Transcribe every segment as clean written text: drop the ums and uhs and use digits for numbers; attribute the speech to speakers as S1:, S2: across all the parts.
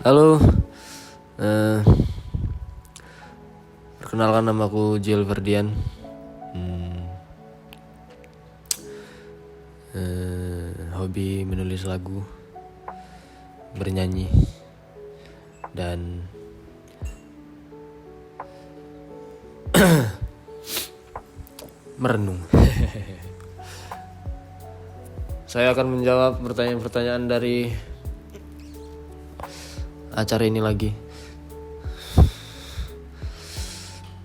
S1: Halo, perkenalkan namaku Jiel Ferdian. Hobi menulis lagu, bernyanyi, dan merenung. Saya akan menjawab pertanyaan-pertanyaan dari acara ini lagi.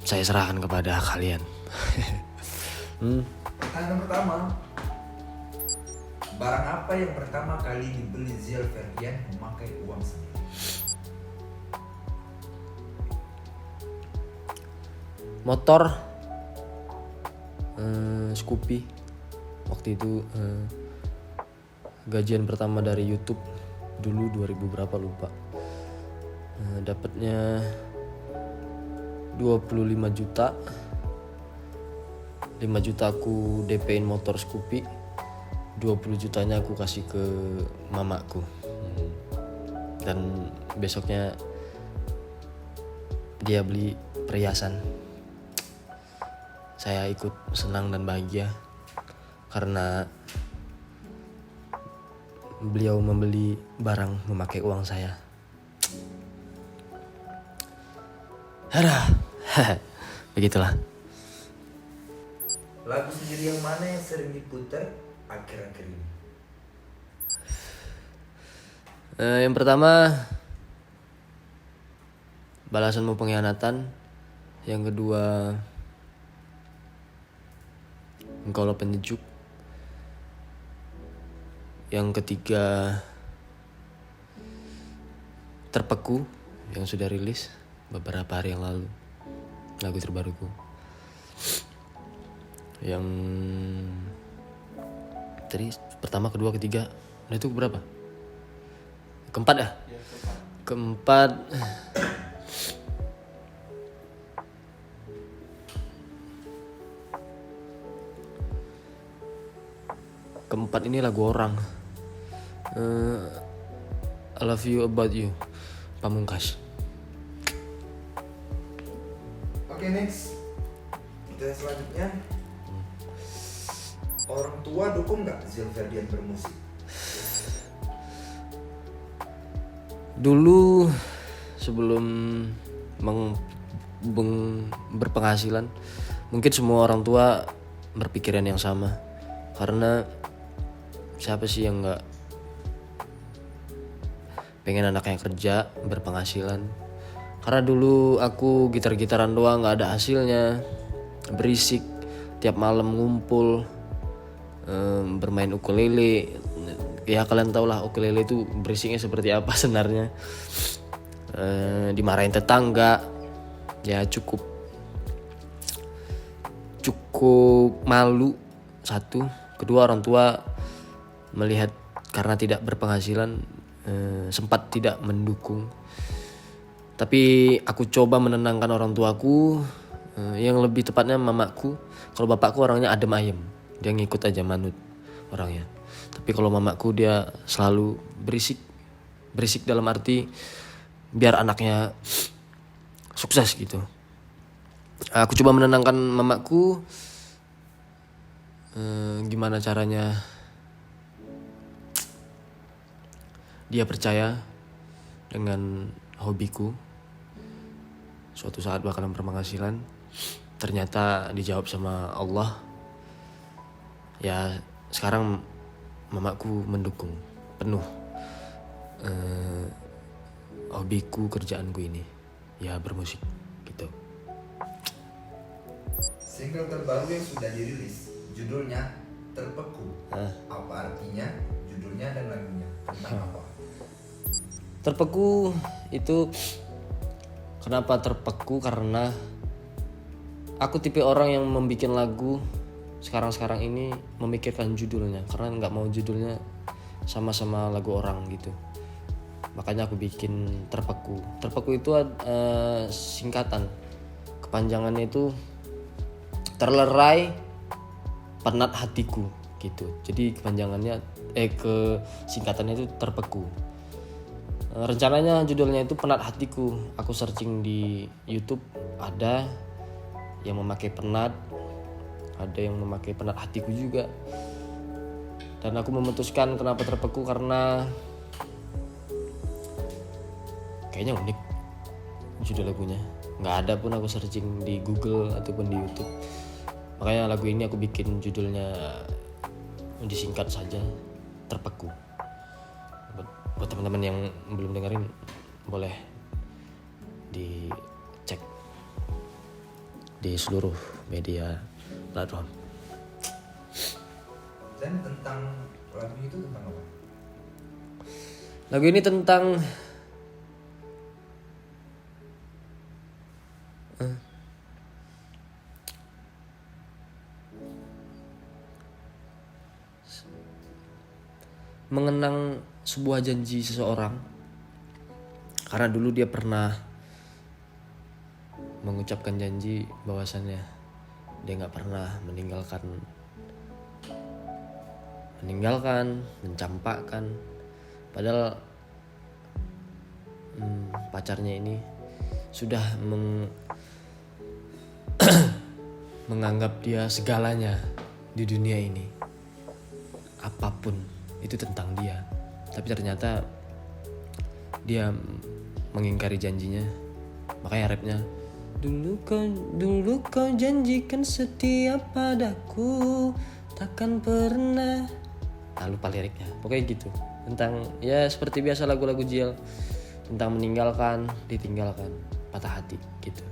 S1: Saya serahkan kepada kalian.
S2: Pertanyaan pertama, barang apa yang pertama kali dibeli Ziel Ferdian memakai uang sendiri?
S1: Motor, Scoopy. Waktu itu gajian pertama dari YouTube dulu 2000 berapa lupa. Dapatnya 25 juta. 5 juta aku DP-in motor Scoopy, 20 jutanya aku kasih ke mamaku. Dan besoknya dia beli perhiasan. Saya ikut senang dan bahagia karena beliau membeli barang memakai uang saya. Begitulah.
S2: Lagu sendiri yang mana yang sering diputar akhir-akhir ini?
S1: Yang pertama, Balasanmu Pengkhianatan. Yang kedua, Engkaulah Penyejuk. Yang ketiga, Terpaku, yang sudah rilis beberapa hari yang lalu, lagu terbaruku. Yang tadi pertama, kedua, ketiga, nah itu berapa? Keempat ya? Keempat, ini lagu orang. I Love You About You, Pamungkas.
S2: Oke, next. Pertanyaan selanjutnya, orang tua dukung nggak Ziel Ferdian bermusik?
S1: Dulu sebelum berpenghasilan, mungkin semua orang tua berpikiran yang sama. Karena siapa sih yang nggak pengen anaknya kerja, berpenghasilan? Karena dulu aku gitar-gitaran doang, nggak ada hasilnya, berisik, tiap malam ngumpul, bermain ukulele. Ya kalian tau lah ukulele itu berisiknya seperti apa sebenarnya. Dimarahin tetangga, ya cukup malu. Satu, kedua, orang tua melihat karena tidak berpenghasilan, sempat tidak mendukung. Tapi aku coba menenangkan orang tuaku, yang lebih tepatnya mamaku. Kalau bapakku orangnya adem ayem, dia ngikut aja, manut orangnya. Tapi kalau mamaku dia selalu berisik dalam arti biar anaknya sukses gitu. Aku coba menenangkan mamaku, gimana caranya dia percaya dengan hobiku. Suatu saat bakalan berpenghasilan. Ternyata dijawab sama Allah. Ya sekarang mamaku mendukung penuh hobiku, kerjaanku ini, ya bermusik gitu.
S2: Single terbaru yang sudah dirilis judulnya Terpaku. Apa artinya? judulnya dan lagunya tentang apa?
S1: Terpeku itu kenapa terpeku, karena aku tipe orang yang membuat lagu sekarang ini memikirkan judulnya, karena nggak mau judulnya sama-sama lagu orang gitu. Makanya aku bikin terpeku. Terpeku itu singkatan, kepanjangannya itu terlerai penat hatiku gitu. Jadi kepanjangannya singkatannya itu terpeku. Rencananya judulnya itu penat hatiku. Aku searching di YouTube, ada yang memakai penat, ada yang memakai penat hatiku juga. Dan aku memutuskan kenapa terpeku, karena kayaknya unik judul lagunya. Nggak ada pun aku searching di Google ataupun di YouTube. Makanya lagu ini aku bikin judulnya disingkat saja, terpeku. Buat teman-teman yang belum dengerin, boleh dicek di seluruh media platform.
S2: Dan tentang lagu itu tentang apa?
S1: Lagu ini tentang mengenang sebuah janji seseorang, karena dulu dia pernah mengucapkan janji bahwasannya dia nggak pernah meninggalkan, mencampakkan, padahal pacarnya ini sudah menganggap dia segalanya di dunia ini, apapun itu tentang dia. Tapi ternyata dia mengingkari janjinya. Makanya rapnya, dulu kau janjikan setia padaku, takkan pernah. Lupa liriknya. Pokoknya gitu. Tentang ya seperti biasa lagu-lagu Jiel, tentang meninggalkan, ditinggalkan, patah hati gitu.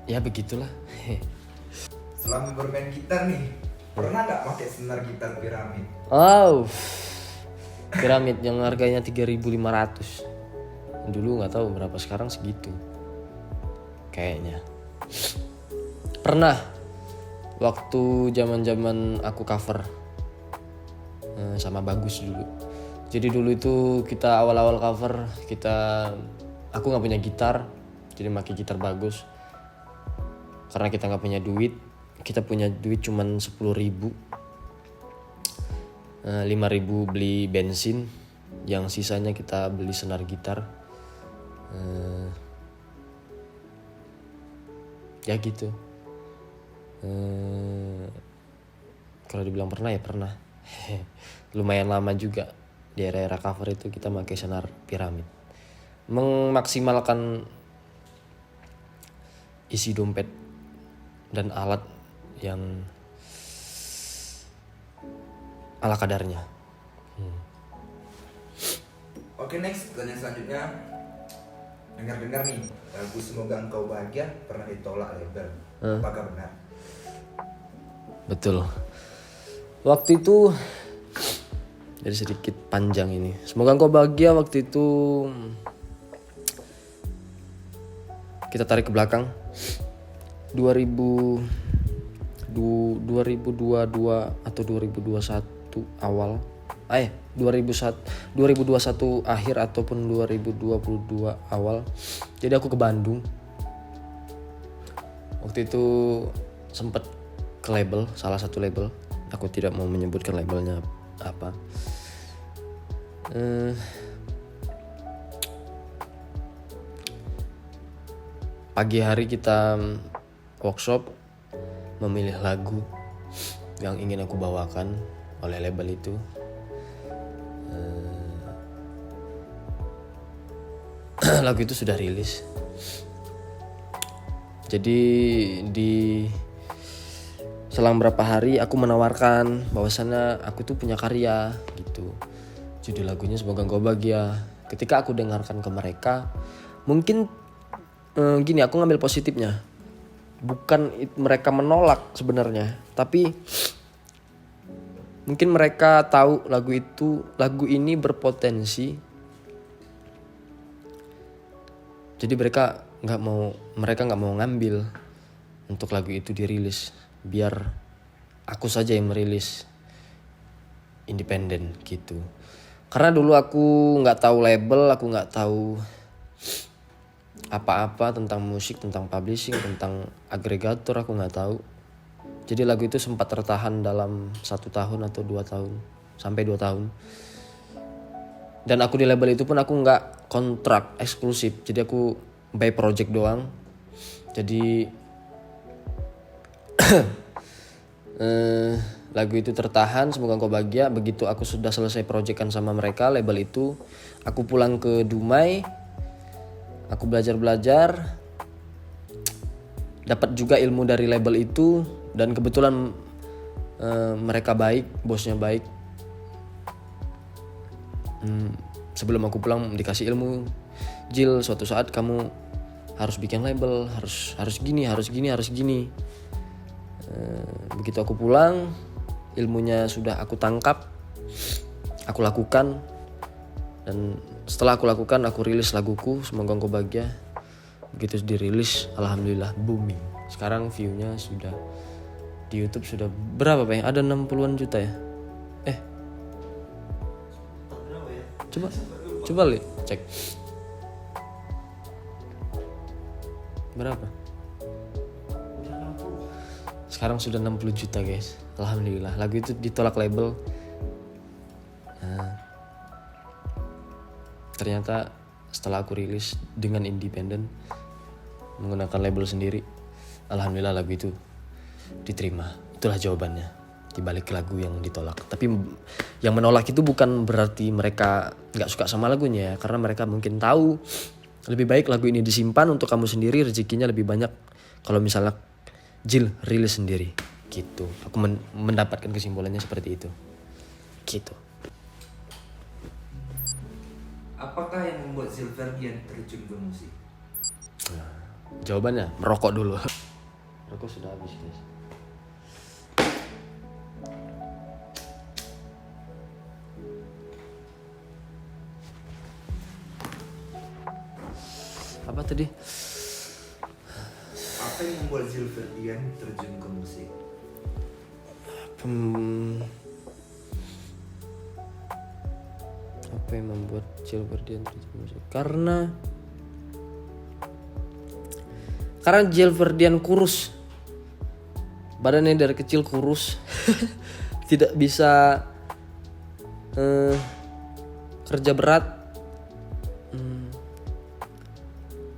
S1: Ya begitulah.
S2: Selama bermain gitar nih, pernah nggak pakai senar gitar piramid?
S1: Oh, piramid yang harganya 3.500. Dulu nggak tahu berapa, sekarang segitu kayaknya. Pernah waktu zaman aku cover sama Bagus dulu. Jadi dulu itu kita awal-awal cover, aku nggak punya gitar, jadi pakai gitar Bagus. Karena kita nggak punya duit, kita punya duit cuman 10.000, 5.000 beli bensin, yang sisanya kita beli senar gitar. Ya gitu. Kalau dibilang pernah ya pernah. Lumayan lama juga di era-era cover itu kita pakai senar piramid, memaksimalkan isi dompet dan alat yang ala kadarnya.
S2: Oke, next, pertanyaan selanjutnya. Dengar-dengar nih, lagu Semoga Engkau Bahagia pernah ditolak label. Apakah benar?
S1: Betul. Waktu itu, jadi sedikit panjang ini. Semoga Engkau Bahagia waktu itu kita tarik ke belakang. 2022 atau 2021 awal. 2021 akhir ataupun 2022 awal. Jadi aku ke Bandung. Waktu itu sempat ke label, salah satu label. Aku tidak mau menyebutkan labelnya apa. Pagi hari kita workshop, memilih lagu yang ingin aku bawakan oleh label itu. Lagu itu sudah rilis. Jadi di selang berapa hari aku menawarkan bahwasannya aku tuh punya karya gitu. Judul lagunya Semoga Engkau Bahagia. Ketika aku dengarkan ke mereka, mungkin gini, aku ngambil positifnya. bukan mereka menolak sebenarnya, tapi mungkin mereka tahu lagu ini berpotensi. Jadi mereka nggak mau ngambil untuk lagu itu dirilis, biar aku saja yang merilis independen gitu. Karena dulu aku nggak tahu label, aku nggak tahu apa-apa tentang musik, tentang publishing, tentang agregator, aku nggak tahu. Jadi lagu itu sempat tertahan dalam 1 tahun atau 2 tahun, sampai 2 tahun. Dan aku di label itu pun aku nggak kontrak eksklusif, jadi aku by project doang. Jadi lagu itu tertahan, Semoga Engkau Bahagia. Begitu aku sudah selesai projectan sama mereka, label itu, aku pulang ke Dumai, aku belajar, dapat juga ilmu dari label itu. Dan kebetulan mereka baik, bosnya baik. Sebelum aku pulang dikasih ilmu, Jil, suatu saat kamu harus bikin label, harus gini. Begitu aku pulang, ilmunya sudah aku tangkap, aku lakukan. Dan setelah aku lakukan, aku rilis laguku Semoga Engkau Bahagia. Begitu dirilis, alhamdulillah booming. Sekarang view-nya sudah di YouTube sudah berapa Pak? Ada 60-an juta ya? Coba lihat, cek. Berapa? Sekarang sudah 60 juta guys. Alhamdulillah. Lagu itu ditolak label. Ternyata setelah aku rilis dengan independen, menggunakan label sendiri, alhamdulillah lagu itu diterima. Itulah jawabannya di balik lagu yang ditolak. Tapi yang menolak itu bukan berarti mereka gak suka sama lagunya, karena mereka mungkin tahu lebih baik lagu ini disimpan untuk kamu sendiri, rezekinya lebih banyak kalau misalnya Jil rilis sendiri gitu. Aku mendapatkan kesimpulannya seperti itu gitu.
S2: Apakah yang membuat Zilverdian terjun ke musik?
S1: Jawabannya merokok dulu. Rokok sudah habis guys. Apa tadi?
S2: Apa yang membuat Zilverdian terjun ke musik?
S1: Apa yang membuat Zilverdian terjun ke musik? Karena Zilverdian kurus. Badannya dari kecil kurus. Tidak bisa kerja berat.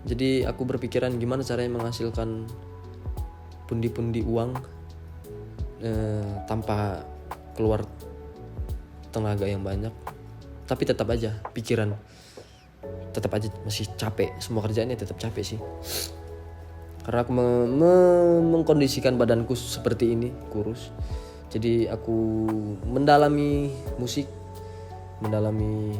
S1: Jadi aku berpikiran gimana caranya menghasilkan pundi-pundi uang tanpa keluar tenaga yang banyak. Tapi tetap aja pikiran, tetap aja masih capek. Semua kerjaannya tetap capek sih. Karena aku mengkondisikan badanku seperti ini, kurus. Jadi aku mendalami musik, mendalami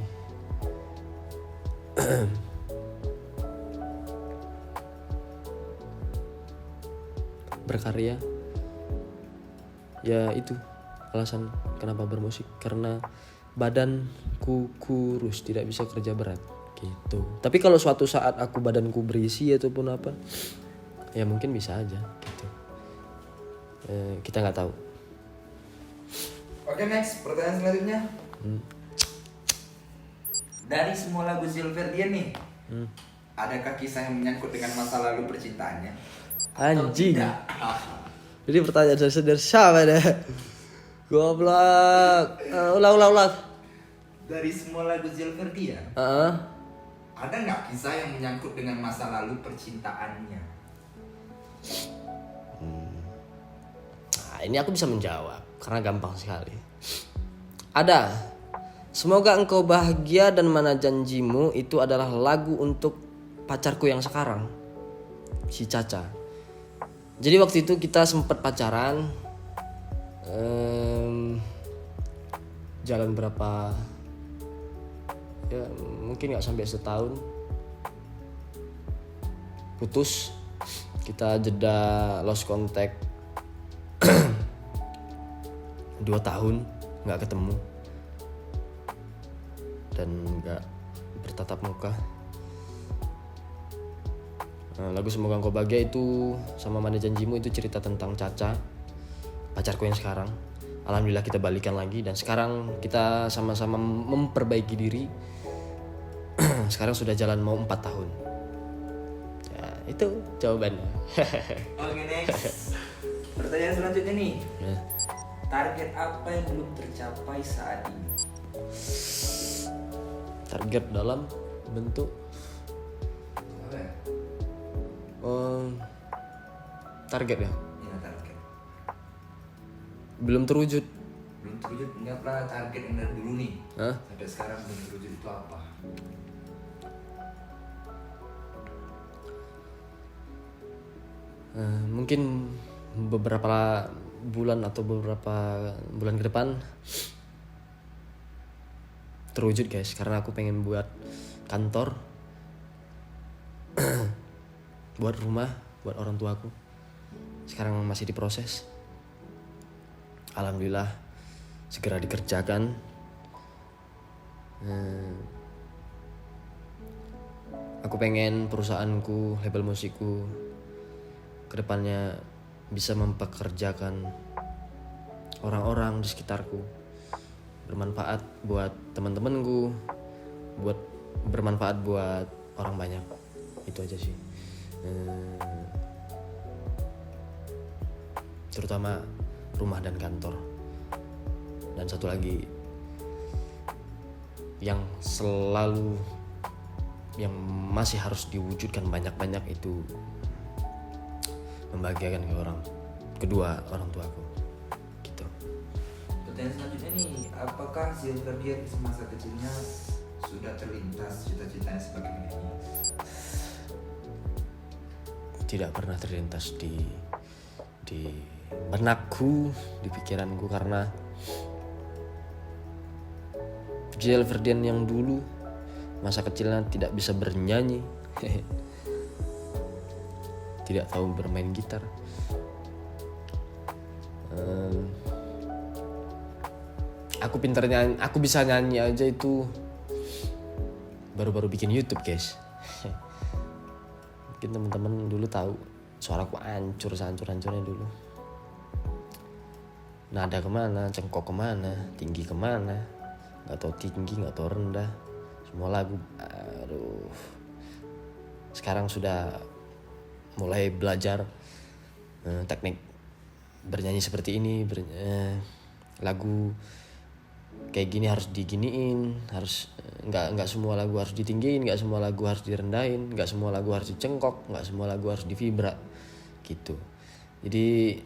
S1: berkarya. Ya itu alasan kenapa bermusik, karena badanku kurus, tidak bisa kerja berat gitu. Tapi kalau suatu saat aku badanku berisi ataupun apa, ya mungkin bisa aja gitu. Kita nggak tahu.
S2: Oke, next, pertanyaan selanjutnya. Dari semua lagu Zilverdian nih, adakah kisah yang menyangkut dengan masa lalu percintaannya?
S1: Anjing. Jadi pertanyaan dari siapa deh? Goblok. Ulang.
S2: Dari semua lagu Zilverdian, ada nggak kisah yang menyangkut dengan masa lalu percintaannya?
S1: Nah, ini aku bisa menjawab karena gampang sekali. Ada. Semoga Engkau Bahagia dan Mana Janjimu itu adalah lagu untuk pacarku yang sekarang, si Caca. Jadi waktu itu kita sempat pacaran, jalan berapa, ya mungkin nggak sampai setahun, putus. Kita jeda lost contact 2 tahun nggak ketemu dan nggak bertatap muka. Lagu Semoga Engkau Bahagia itu sama Mana Janjimu itu cerita tentang Caca, pacarku yang sekarang. Alhamdulillah kita balikan lagi dan sekarang kita sama-sama memperbaiki diri. Sekarang sudah jalan mau 4 tahun. Ya, itu jawabannya.
S2: Oke, next. Pertanyaan selanjutnya nih.
S1: Ya.
S2: Target apa yang belum tercapai saat ini?
S1: Target dalam bentuk
S2: Apa ya?
S1: target ya,
S2: Iya, target.
S1: belum terwujud.
S2: Belum terwujud. Ini apa target yang dari dulu nih?
S1: Hah?
S2: Sampai sekarang belum terwujud itu apa?
S1: Mungkin beberapa bulan atau beberapa bulan ke depan terwujud guys, karena aku pengen buat kantor buat rumah buat orang tuaku. Sekarang masih diproses, alhamdulillah segera dikerjakan. Aku pengen perusahaanku, label musikku kedepannya bisa mempekerjakan orang-orang di sekitarku, bermanfaat buat teman-temanku, buat bermanfaat buat orang banyak. Itu aja sih. Terutama rumah dan kantor. Dan satu lagi yang selalu yang masih harus diwujudkan banyak-banyak itu membahagiakan kedua orang tuaku gitu.
S2: Pertanyaan selanjutnya nih, apakah Zilverdian semasa kecilnya sudah terlintas cita-citanya sebagai penyanyi?
S1: Tidak pernah terlintas di benakku, di pikiranku, karena Zilverdian yang dulu masa kecilnya tidak bisa bernyanyi. Tidak tahu bermain gitar. Aku pintar nyanyi, aku bisa nyanyi aja itu baru-baru bikin YouTube guys. Mungkin teman-teman dulu tahu suaraku hancur-hancurnya dulu. Nada kemana, cengkok kemana, tinggi kemana, nggak tahu tinggi, nggak tahu rendah, semua lagu. Aduh. Sekarang sudah mulai belajar teknik bernyanyi seperti ini, lagu kayak gini harus diginiin, harus nggak semua lagu harus ditinggiin, nggak semua lagu harus direndahin, nggak semua lagu harus dicengkok, nggak semua lagu harus divibra gitu. Jadi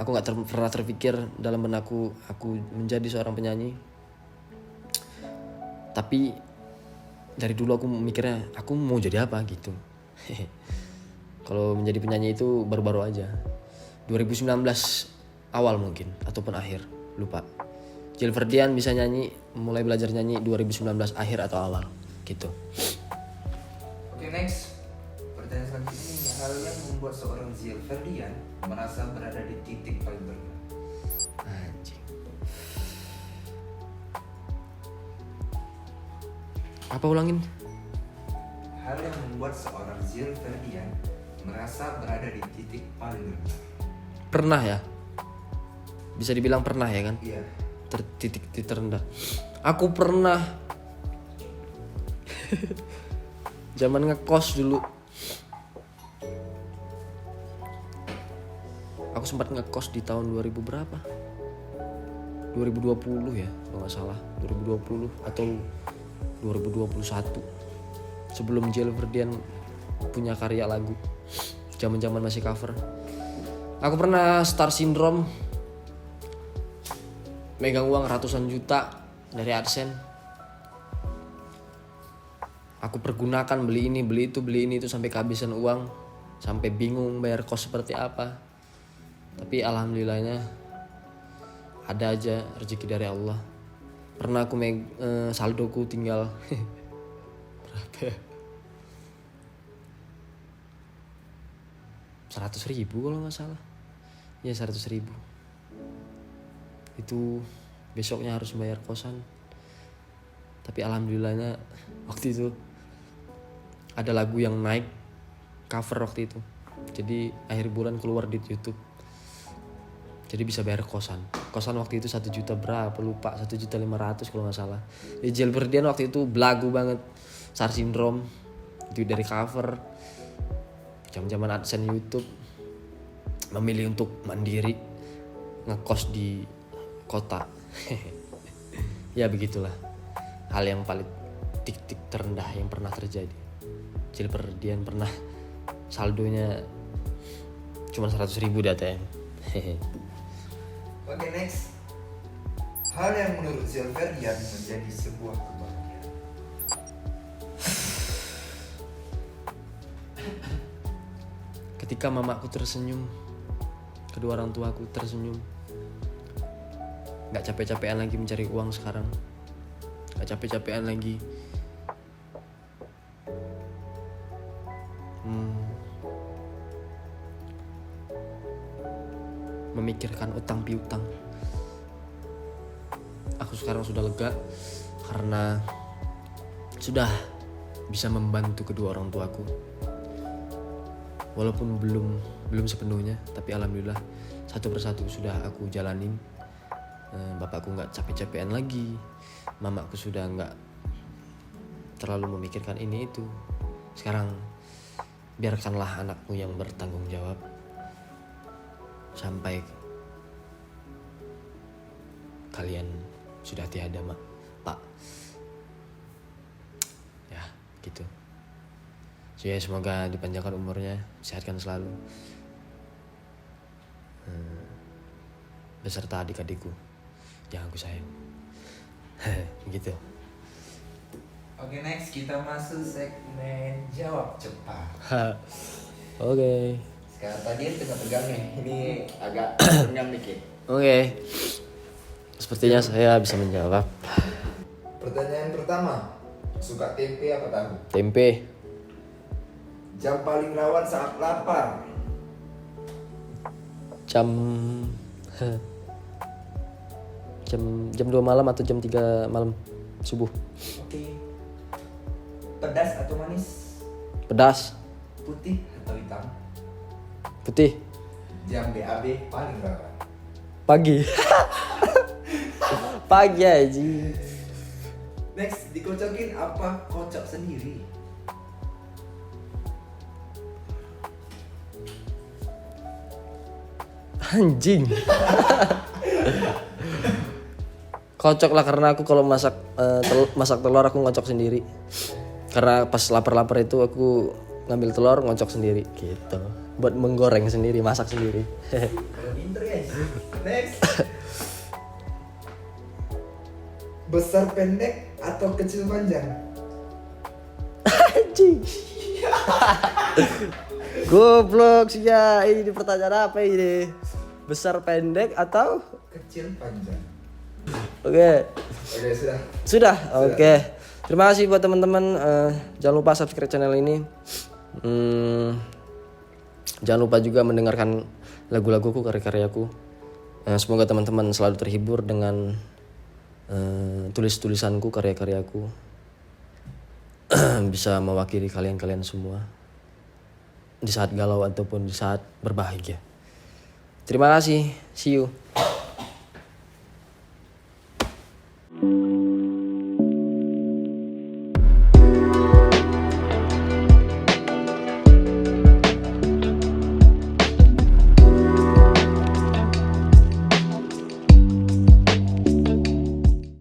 S1: aku nggak pernah terpikir dalam benakku aku menjadi seorang penyanyi. Tapi dari dulu aku mikirnya aku mau jadi apa gitu. Kalau menjadi penyanyi itu baru-baru aja. 2019 awal mungkin ataupun akhir, lupa. Zilverdian bisa nyanyi, mulai belajar nyanyi 2019 akhir atau awal gitu.
S2: Oke, next. Pertanyaan selanjutnya ini, hal yang membuat seorang Zilverdian merasa berada di titik paling terendah.
S1: Anjing. Apa ulangin?
S2: Hal yang membuat seorang Zilverdian merasa berada di titik paling rendah.
S1: Pernah ya? Bisa dibilang pernah ya kan?
S2: Iya.
S1: Titik terendah. Aku pernah zaman ngekos dulu. Aku sempat ngekos di tahun 2000 berapa? 2020 ya, kalau nggak salah. 2020 atau 2021. Sebelum Zilverdian punya karya lagu. Zaman-zaman masih cover. Aku pernah star syndrome, megang uang ratusan juta dari AdSense. Aku pergunakan beli ini itu sampai kehabisan uang, sampai bingung bayar kos seperti apa. Tapi alhamdulillahnya ada aja rezeki dari Allah. Pernah aku saldoku tinggal berapa ya? 100.000 kalau nggak salah. Ya 100.000. Itu besoknya harus bayar kosan. Tapi alhamdulillahnya waktu itu ada lagu yang naik cover waktu itu. Jadi akhir bulan keluar di YouTube. Jadi bisa bayar kosan. Kosan waktu itu 1 juta berapa lupa, 1.500.000 kalau nggak salah. Ya Jailbirdian waktu itu belagu banget. Star Syndrome itu dari cover. Jam-jaman AdSense YouTube. Memilih untuk mandiri ngekos di kota. Ya begitulah hal yang paling titik terendah yang pernah terjadi. Jailbirdian pernah saldonya cuma 100.000 di ATM.
S2: Oke, next. Hal yang menurut Jailbirdian menjadi sebuah kebahagiaan.
S1: Ketika mamaku tersenyum, kedua orang tuaku tersenyum. Gak capek-capean lagi mencari uang sekarang. Gak capek-capean lagi memikirkan utang piutang. Aku sekarang sudah lega karena sudah bisa membantu kedua orang tuaku. Walaupun belum sepenuhnya, tapi alhamdulillah satu persatu sudah aku jalanin. Bapakku nggak capek-capean lagi, mamaku sudah nggak terlalu memikirkan ini itu. Sekarang biarkanlah anakmu yang bertanggung jawab sampai kalian sudah tiada, Pak. Ya, gitu. So, ya, semoga dipanjangkan umurnya, sehatkan selalu. Beserta adik-adikku yang aku sayang. Gitu.
S2: Oke, next kita masuk segmen jawab cepat.
S1: Oke.
S2: Sekarang tadi tengah tegang nih, ini agak tegang dikit.
S1: Oke. Sepertinya saya bisa menjawab.
S2: Pertanyaan pertama, suka tempe apa tahu?
S1: Tempe.
S2: Jam paling rawan saat lapar.
S1: Jam 2 malam atau jam 3 malam subuh.
S2: Oke. Pedas atau manis?
S1: Pedas.
S2: Putih atau hitam?
S1: Putih.
S2: Jam BAB paling rawan.
S1: Pagi. Pagi aja.
S2: Next, dikocokin apa kocok sendiri?
S1: Anjing. Kocok lah, karena aku kalau masak telur aku ngocok sendiri. Karena pas lapar-lapar itu aku ngambil telur ngocok sendiri gitu. Buat menggoreng sendiri, masak sendiri.
S2: Kalau pinter guys. Next. Besar pendek atau kecil panjang?
S1: Anjing. Goblok sih ya, ini pertanyaan apa ini? Besar pendek atau
S2: Kecil panjang.
S1: Oke.
S2: Oke, sudah.
S1: Sudah. Oke. Terima kasih buat teman-teman. Jangan lupa subscribe channel ini. Jangan lupa juga mendengarkan lagu-laguku, karya-karyaku. Semoga teman-teman selalu terhibur dengan tulis-tulisanku, karya-karyaku. Bisa mewakili kalian-kalian semua di saat galau ataupun di saat berbahagia. Terima kasih. See you.